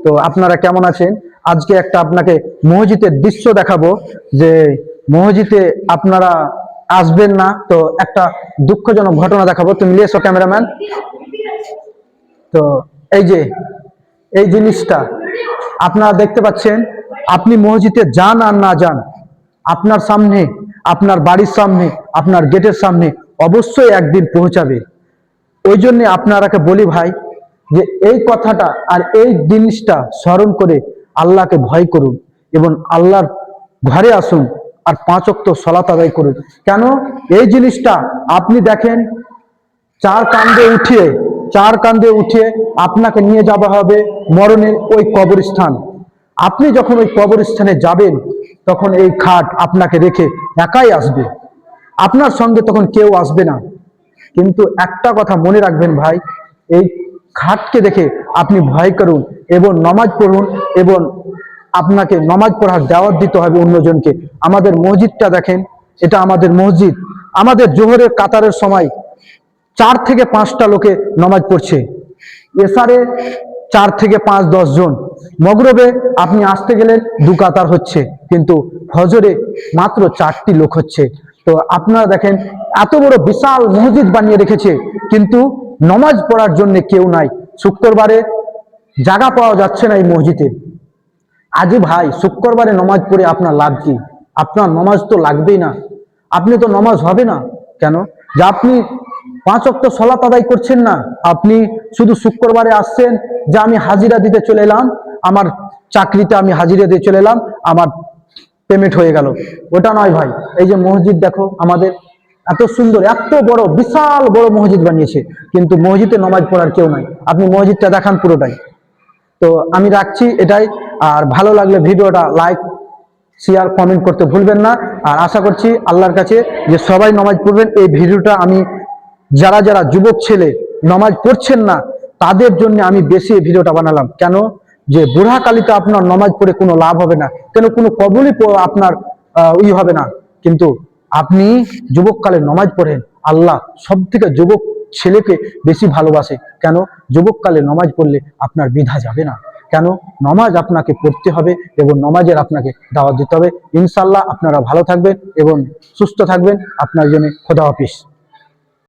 তো আপনারা কেমন আছেন? আজকে একটা আপনাকে মসজিদের দৃশ্য দেখাবো যে মসজিদে আপনারা আসবেন না, তো একটা দুঃখজনক ঘটনা দেখাবো। তুমি নিয়ে এসো ক্যামেরাম্যান। তো এই যে এই জিনিসটা আপনারা দেখতে পাচ্ছেন, আপনি মসজিদে যান আর না যান, আপনার সামনে, আপনার বাড়ির সামনে, আপনার গেটের সামনে অবশ্যই একদিন পৌঁছাবে। ওই জন্য আপনারাকে বলি ভাই, যে এই কথাটা আর এই জিনিসটা স্মরণ করে আল্লাহকে ভয় করুন এবং আল্লাহর ঘরে আসুন আর 5 ওয়াক্ত সালাত আদায় করুন। কেন এই জিনিসটা আপনি দেখেন, চার কান্দে উঠিয়ে আপনাকে নিয়ে যাওয়া হবে মরণের ওই কবরস্থান। আপনি যখন ওই কবরস্থানে যাবেন, তখন এই খাট আপনাকে রেখে একাই আসবে, আপনার সঙ্গে তখন কেউ আসবে না। কিন্তু একটা কথা মনে রাখবেন ভাই, এই খাটকে দেখে আপনি ভয় করুন এবং নমাজ পড়ুন, এবং আপনাকে নমাজ পড়ার দাওয়াত দিতে হবে অন্যজনকে। আমাদের মসজিদটা দেখেন, এটা আমাদের মসজিদ। আমাদের জোহরের কাতারের সময় 4 থেকে 5টা লোকে নমাজ পড়ছে, এসারে 4 থেকে 5-10 জন, মগরবে আপনি আসতে গেলে 2 কাতার হচ্ছে, কিন্তু ফজরে মাত্র 4টি লোক হচ্ছে। তো আপনারা দেখেন, এত বড় বিশাল মসজিদ বানিয়ে রেখেছে, কিন্তু নমাজ পড়ার জন্য কেউ নাই। শুক্রবারে জায়গা পাওয়া যাচ্ছে না এই মসজিদে। আজই ভাই, শুক্রবারে নমাজ পড়ে আপনার লাভ কি? আপনার নমাজ তো লাগবেই না, আপনি তো নমাজ হবে না। কেন? যে আপনি 5 ওয়াক্ত সালাত আদায় করছেন না, আপনি শুধু শুক্রবারে আসছেন যে আমি হাজিরা দিতে চলে এলাম, আমার চাকরিতে আমি হাজিরা দিয়ে চলে এলাম, আমার পেমেন্ট হয়ে গেল। ওটা নয় ভাই। এই যে মসজিদ দেখো আমাদের, এত সুন্দর, এত বড় বিশাল বড় মসজিদ বানিয়েছে, কিন্তু মসজিদে নমাজ পড়ার কেউ নাই। আপনি মসজিদটা দেখান পুরোটাই। তো আমি রাখছি এটাই। আর ভালো লাগলে ভিডিওটা লাইক, শেয়ার, কমেন্ট করতে ভুলবেন না। আর আশা করছি আল্লাহর কাছে যে সবাই নামাজ পড়বেন। এই ভিডিওটা আমি যারা যারা যুবক ছেলে নামাজ পড়ছেন না, তাদের জন্য আমি বেশি এই ভিডিওটা বানালাম। কেন? যে বুড়া কালিতে আপনার নামাজ পড়ে কোনো লাভ হবে না, কেন কোনো কবুলই আপনার হবে না। কিন্তু আপনি যুবককালে নামাজ পড়েন, আল্লাহ সব থেকে যুবক ছেলেকে বেশি ভালোবাসে। কেন? যুবককালে নামাজ পড়লে আপনার বিধা যাবে না। কেন? নামাজ আপনাকে পড়তে হবে এবং নামাজের আপনাকে দাওয়াত দিতে হবে। ইনশাআল্লাহ আপনারা ভালো থাকবেন এবং সুস্থ থাকবেন। আপনার জন্য খোদা হাফেজ।